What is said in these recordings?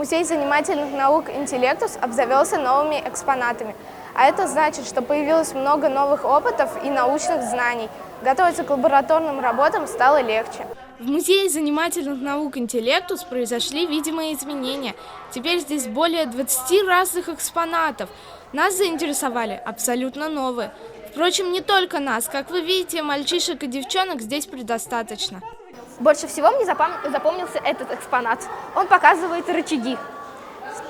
Музей занимательных наук «Интеллектус» обзавелся новыми экспонатами. А это значит, что появилось много новых опытов и научных знаний. Готовиться к лабораторным работам стало легче. В Музее занимательных наук «Интеллектус» произошли видимые изменения. Теперь здесь более 20 разных экспонатов. Нас заинтересовали абсолютно новые. Впрочем, не только нас. Как вы видите, мальчишек и девчонок здесь предостаточно. Больше всего мне запомнился этот экспонат. Он показывает рычаги.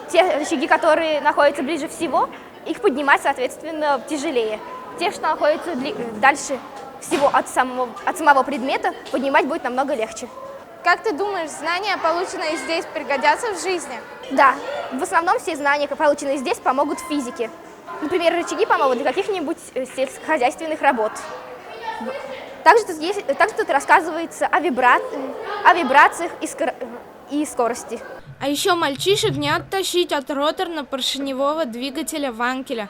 Те рычаги, которые находятся ближе всего, их поднимать, соответственно, тяжелее. Те, что находятся дальше всего от самого предмета, поднимать будет намного легче. Как ты думаешь, знания, полученные здесь, пригодятся в жизни? Да, в основном все знания, полученные здесь, помогут в физике. Например, рычаги помогут для каких-нибудь сельскохозяйственных работ. Также тут рассказывается о вибрациях и скорости. А еще мальчишек не оттащить от роторно-поршневого двигателя Ванкеля.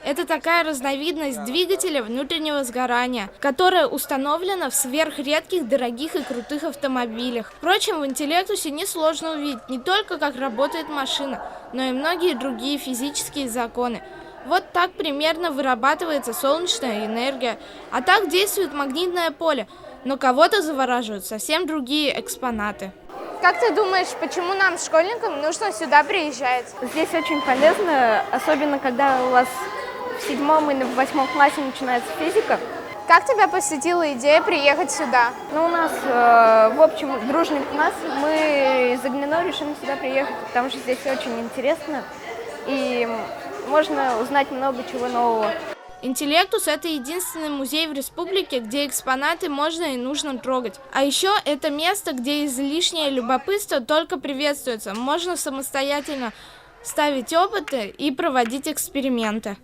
Это такая разновидность двигателя внутреннего сгорания, которая установлена в сверхредких, дорогих и крутых автомобилях. Впрочем, в «Интеллектусе» несложно увидеть не только, как работает машина, но и многие другие физические законы. Вот так примерно вырабатывается солнечная энергия, а так действует магнитное поле. Но кого-то завораживают совсем другие экспонаты. Как ты думаешь, почему нам, школьникам, нужно сюда приезжать? Здесь очень полезно, особенно когда у вас в 7 и в 8 классе начинается физика. Как тебя посетила идея приехать сюда? Ну, у нас, в общем, дружный класс. Мы из ОГНИНО решили сюда приехать, потому что здесь очень интересно. И можно узнать много чего нового. «Интеллектус» — это единственный музей в республике, где экспонаты можно и нужно трогать. А еще это место, где излишнее любопытство только приветствуется. Можно самостоятельно ставить опыты и проводить эксперименты.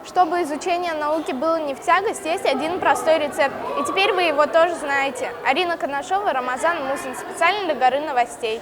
Чтобы изучение науки было не в тягость, есть один простой рецепт. И теперь вы его тоже знаете. Арина Конашова, Рамазан Мусин. Специально для Горы новостей.